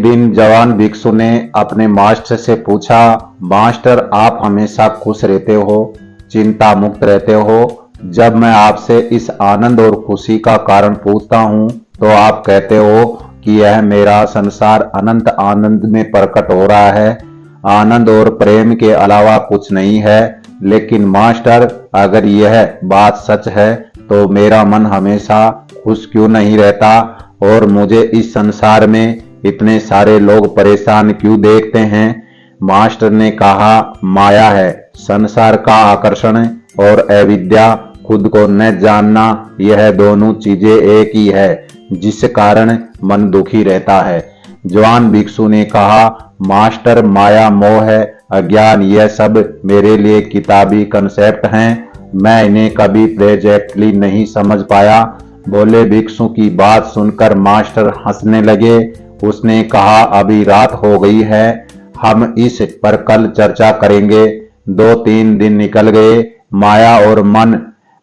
एक दिन जवान भिक्षु ने अपने मास्टर से पूछा, मास्टर आप हमेशा खुश रहते हो, चिंता मुक्त रहते हो। जब मैं आपसे इस आनंद और खुशी का कारण पूछता हूँ तो आप कहते हो कि यह मेरा संसार अनंत आनंद में प्रकट हो रहा है, आनंद और प्रेम के अलावा कुछ नहीं है। लेकिन मास्टर, अगर यह बात सच है तो मेरा मन हमेशा खुश क्यों नहीं रहता और मुझे इस संसार में इतने सारे लोग परेशान क्यों देखते हैं? मास्टर ने कहा, माया है, संसार का आकर्षण और अविद्या, खुद को न जानना, यह दोनों चीजें एक ही है जिस कारण मन दुखी रहता है। जवान भिक्षु ने कहा, मास्टर माया, मोह, अज्ञान यह सब मेरे लिए किताबी कंसेप्ट हैं, मैं इन्हें कभी प्रेजेंटली नहीं समझ पाया। बोले भिक्षु की बात सुनकर मास्टर हंसने लगे। उसने कहा, अभी रात हो गई है, हम इस पर कल चर्चा करेंगे। 2-3 दिन निकल गए, माया और मन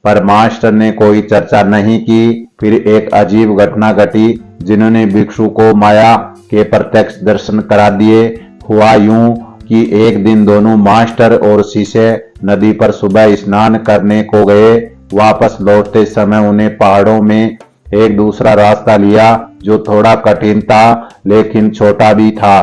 पर मास्टर ने कोई चर्चा नहीं की। फिर एक अजीब घटना घटी जिन्होंने भिक्षु को माया के प्रत्यक्ष दर्शन करा दिए। हुआ यूं कि एक दिन दोनों मास्टर और शिष्य नदी पर सुबह स्नान करने को गए। वापस लौटते समय उन्हें पहाड़ों में एक दूसरा रास्ता लिया जो थोड़ा कठिन था लेकिन छोटा भी था।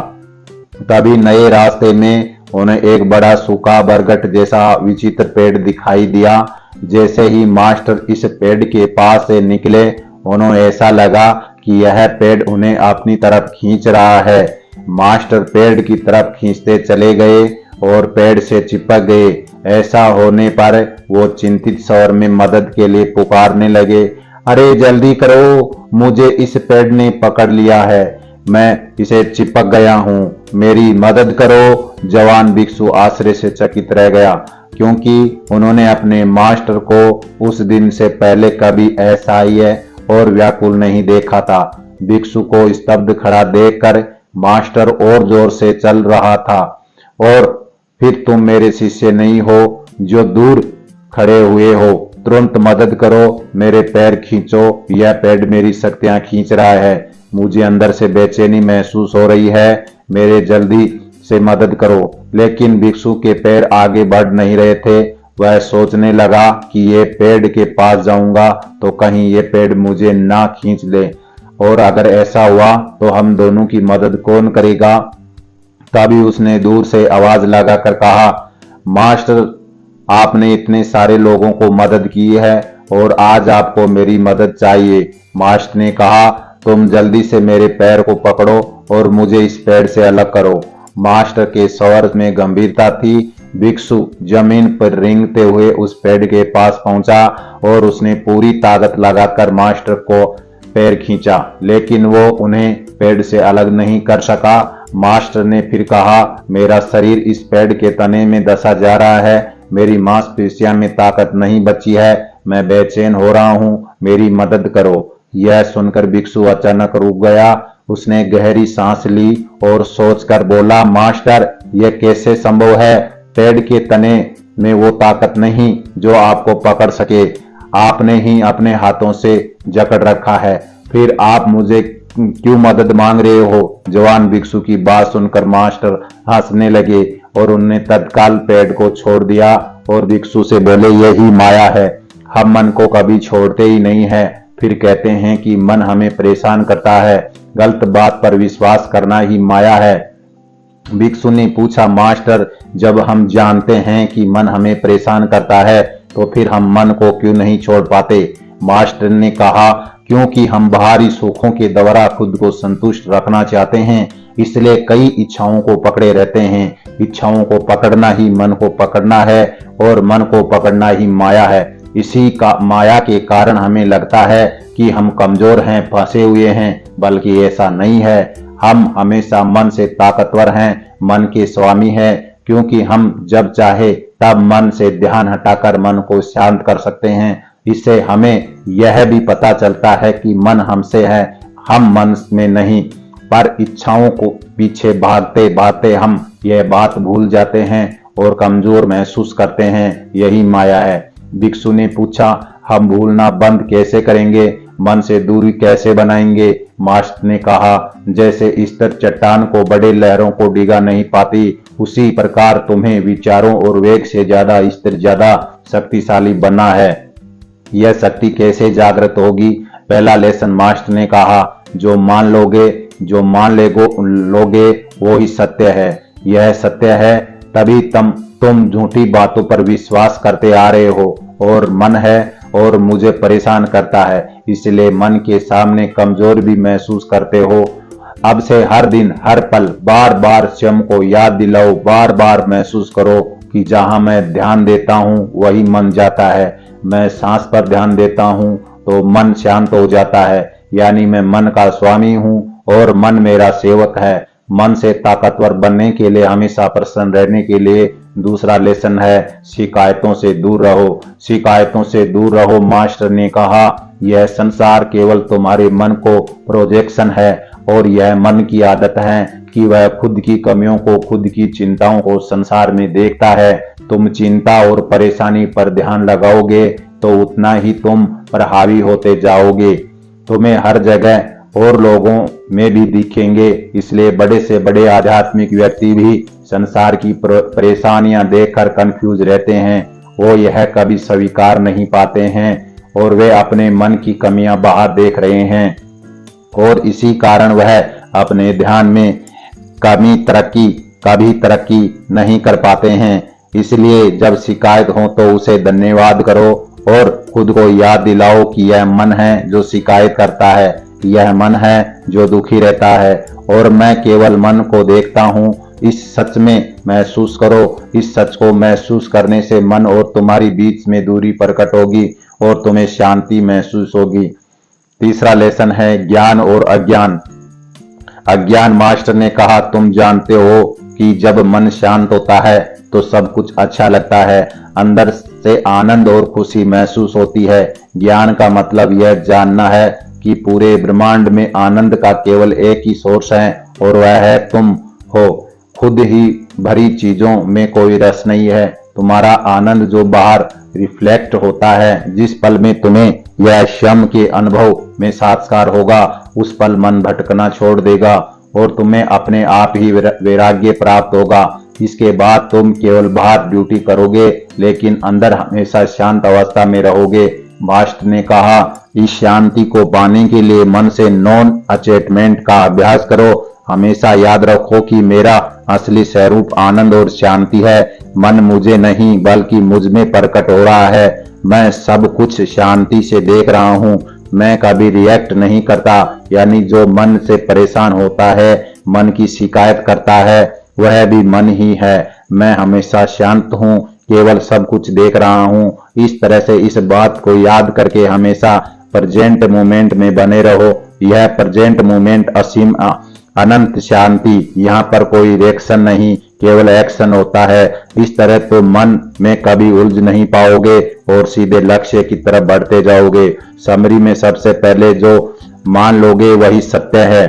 तभी नए रास्ते में उन्हें एक बड़ा सूखा बरगद जैसा विचित्र पेड़ दिखाई दिया। जैसे ही मास्टर इस पेड़ के पास से निकले, उन्हें ऐसा लगा कि यह पेड़ उन्हें अपनी तरफ खींच रहा है। मास्टर पेड़ की तरफ खींचते चले गए और पेड़ से चिपक गए। ऐसा होने पर वो चिंतित स्वर में मदद के लिए पुकारने लगे, अरे जल्दी करो, मुझे इस पेड़ ने पकड़ लिया है, मैं इसे चिपक गया हूँ, मेरी मदद करो। जवान भिक्षु आश्चर्य से चकित रह गया क्योंकि उन्होंने अपने मास्टर को उस दिन से पहले कभी असहाय और व्याकुल नहीं देखा था। भिक्षु को स्तब्ध खड़ा देखकर मास्टर और जोर से चल रहा था, और फिर तुम मेरे शिष्य नहीं हो जो दूर खड़े हुए हो, तुरंत मदद करो, मेरे पैर खींचो, यह पेड़ मेरी शक्तियां खींच रहा है, मुझे अंदर से बेचैनी महसूस हो रही है, मेरे जल्दी से मदद करो। लेकिन भिक्षु के पैर आगे बढ़ नहीं रहे थे। वह सोचने लगा कि ये पेड़ के पास जाऊंगा तो कहीं ये पेड़ मुझे ना खींच ले, और अगर ऐसा हुआ तो हम दोनों की मदद कौन करेगा? तभी उसने दूर से आवाज लगाकर कहा, मास्टर आपने इतने सारे लोगों को मदद की है और आज आपको मेरी मदद चाहिए। मास्टर ने कहा, तुम जल्दी से मेरे पैर को पकड़ो और मुझे इस पेड़ से अलग करो। मास्टर के स्वर में गंभीरता थी। भिक्षु जमीन पर रेंगते हुए उस पेड़ के पास पहुंचा और उसने पूरी ताकत लगाकर मास्टर को पैर खींचा, लेकिन वो उन्हें पेड़ से अलग नहीं कर सका। मास्टर ने फिर कहा, मेरा शरीर इस पेड़ के तने में दसा जा रहा है, मेरी मांसपेशियों में ताकत नहीं बची है, मैं बेचैन हो रहा हूँ, मेरी मदद करो। यह सुनकर भिक्षु अचानक रुक गया। उसने गहरी सांस ली और सोचकर बोला, मास्टर यह कैसे संभव है? पेड़ के तने में वो ताकत नहीं जो आपको पकड़ सके, आपने ही अपने हाथों से जकड़ रखा है, फिर आप मुझे क्यों मदद मांग रहे हो? जवान भिक्षु की बात सुनकर मास्टर हंसने लगे और उन्होंने तत्काल पेड़ को छोड़ दिया और भिक्षु से बोले, यही माया है, हम मन को कभी छोड़ते ही नहीं है, फिर कहते हैं कि मन हमें परेशान करता है, गलत बात पर विश्वास करना ही माया है। भिक्षु ने पूछा, मास्टर जब हम जानते हैं कि मन हमें परेशान करता है तो फिर हम मन को क्यों नहीं छोड़ पाते? मास्टर ने कहा, क्योंकि हम बाहरी सुखों के द्वारा खुद को संतुष्ट रखना चाहते हैं, इसलिए कई इच्छाओं को पकड़े रहते हैं। इच्छाओं को पकड़ना ही मन को पकड़ना है और मन को पकड़ना ही माया है। इसी का माया के कारण हमें लगता है कि हम कमजोर हैं, फंसे हुए हैं, बल्कि ऐसा नहीं है। हम हमेशा मन से ताकतवर हैं, मन के स्वामी हैं, क्योंकि हम जब चाहे तब मन से ध्यान हटाकर मन को शांत कर सकते हैं। इससे हमें यह भी पता चलता है कि मन हमसे है, हम मन में नहीं। पर इच्छाओं को पीछे भागते भागते हम यह बात भूल जाते हैं और कमजोर महसूस करते हैं, यही माया है। भिक्षु ने पूछा, हम भूलना बंद कैसे करेंगे? मन से दूरी कैसे बनाएंगे? मास्टर ने कहा, जैसे स्थिर चट्टान को बड़े लहरों को डिगा नहीं पाती, उसी प्रकार तुम्हें विचारों और वेग से ज्यादा स्थिर, ज्यादा शक्तिशाली बनना है। यह शक्ति कैसे जागृत होगी? पहला लेसन मास्टर ने कहा, जो मान लोगे वो ही सत्य है। यह सत्य है, तभी तुम झूठी बातों पर विश्वास करते आ रहे हो और मन है और मुझे परेशान करता है, इसलिए मन के सामने कमजोर भी महसूस करते हो। अब से हर दिन हर पल बार बार स्वयं को याद दिलाओ, बार बार महसूस करो कि जहां मैं ध्यान देता हूं वही मन जाता है। मैं सांस पर ध्यान देता हूं तो मन शांत हो जाता है, यानी मैं मन का स्वामी हूं और मन मेरा सेवक है। मन से ताकतवर बनने के लिए, हमेशा प्रसन्न रहने के लिए दूसरा लेसन है, शिकायतों से दूर रहो। शिकायतों से दूर रहो, मास्टर ने कहा, यह संसार केवल तुम्हारे मन को प्रोजेक्शन है और यह मन की आदत है कि वह खुद की कमियों को, खुद की चिंताओं को संसार में देखता है। तुम चिंता और परेशानी पर ध्यान लगाओगे तो उतना ही तुम पर हावी होते जाओगे। तुम्हें हर जगह और लोगों में भी दिखेंगे, इसलिए बड़े से बड़े आध्यात्मिक व्यक्ति भी संसार की परेशानियां देखकर कंफ्यूज रहते हैं। वो यह कभी स्वीकार नहीं पाते हैं और वे अपने मन की कमियां बाहर देख रहे हैं और इसी कारण वह अपने ध्यान में कभी तरक्की नहीं कर पाते हैं। इसलिए जब शिकायत हो तो उसे धन्यवाद करो और खुद को याद दिलाओ कि यह मन है जो शिकायत करता है, यह मन है जो दुखी रहता है और मैं केवल मन को देखता हूँ। इस सच में महसूस करो। इस सच को महसूस करने से मन और तुम्हारी बीच में दूरी प्रकट होगी और तुम्हें शांति महसूस होगी। तीसरा लेसन है, ज्ञान और अज्ञान। अज्ञान मास्टर ने कहा, तुम जानते हो कि जब मन शांत होता है तो सब कुछ अच्छा लगता है, अंदर से आनंद और खुशी महसूस होती है। ज्ञान का मतलब यह जानना है कि पूरे ब्रह्मांड में आनंद का केवल एक ही सोर्स है और वह है तुम हो। खुद ही भरी चीजों में कोई रस नहीं है। तुम्हारा आनंद जो बाहर रिफ्लेक्ट होता है, जिस पल में तुम्हें यह क्षम के अनुभव में साक्षात्कार होगा, उस पल मन भटकना छोड़ देगा और तुम्हें अपने आप ही वैराग्य प्राप्त होगा। इसके बाद तुम केवल बाहर ड्यूटी करोगे लेकिन अंदर हमेशा शांत अवस्था में रहोगे। मास्टर ने कहा, इस शांति को पाने के लिए मन से नॉन अटैचमेंट का अभ्यास करो। हमेशा याद रखो कि मेरा असली स्वरूप आनंद और शांति है। मन मुझे नहीं बल्कि मुझ में प्रकट हो रहा है। मैं सब कुछ शांति से देख रहा हूँ। मैं कभी रिएक्ट नहीं करता, यानी जो मन से परेशान होता है, मन की शिकायत करता है, वह भी मन ही है। मैं हमेशा शांत हूँ, केवल सब कुछ देख रहा हूँ। इस तरह से इस बात को याद करके हमेशा प्रेजेंट मोमेंट में बने रहो। यह प्रेजेंट मोमेंट असीम अनंत शांति, यहाँ पर कोई रिएक्शन नहीं, केवल एक्शन होता है। इस तरह तो मन में कभी उलझ नहीं पाओगे और सीधे लक्ष्य की तरफ बढ़ते जाओगे। समरी में सबसे पहले जो मान लोगे वही सत्य है।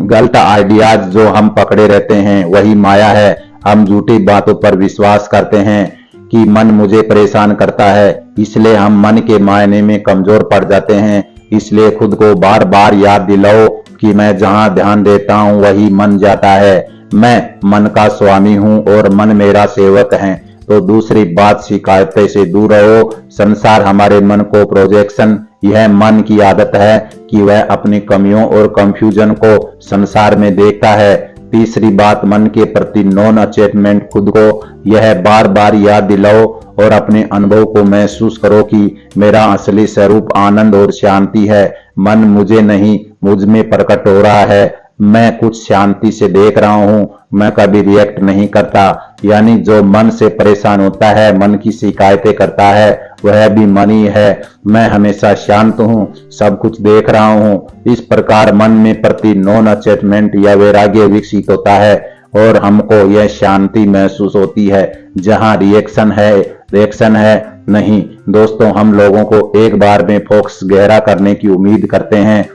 गलत आइडियाज जो हम पकड़े रहते हैं वही माया है। हम झूठी बातों पर विश्वास करते हैं कि मन मुझे परेशान करता है, इसलिए हम मन के मायने में कमजोर पड़ जाते हैं। इसलिए खुद को बार बार याद दिलाओ कि मैं जहां ध्यान देता हूं वही मन जाता है। मैं मन का स्वामी हूं और मन मेरा सेवक है। तो दूसरी बात, शिकायतें से दूर रहो। संसार हमारे मन को प्रोजेक्शन, यह मन की आदत है कि वह अपनी कमियों और कंफ्यूजन को संसार में देखता है। तीसरी बात, मन के प्रति नॉन अटैचमेंट। खुद को यह बार बार याद दिलाओ और अपने अनुभव को महसूस करो कि मेरा असली स्वरूप आनंद और शांति है। मन मुझे नहीं, मुझ में प्रकट हो रहा है। मैं कुछ शांति से देख रहा हूँ, मैं कभी रिएक्ट नहीं करता। यानी जो मन से परेशान होता है, मन की शिकायतें करता है, वह भी मन ही है। मैं हमेशा शांत हूँ, सब कुछ देख रहा हूँ। इस प्रकार मन में प्रति नॉन अटैचमेंट या वैराग्य विकसित होता है और हमको यह शांति महसूस होती है जहाँ रिएक्शन है नहीं। दोस्तों, हम लोगों को एक बार में फोकस गहरा करने की उम्मीद करते हैं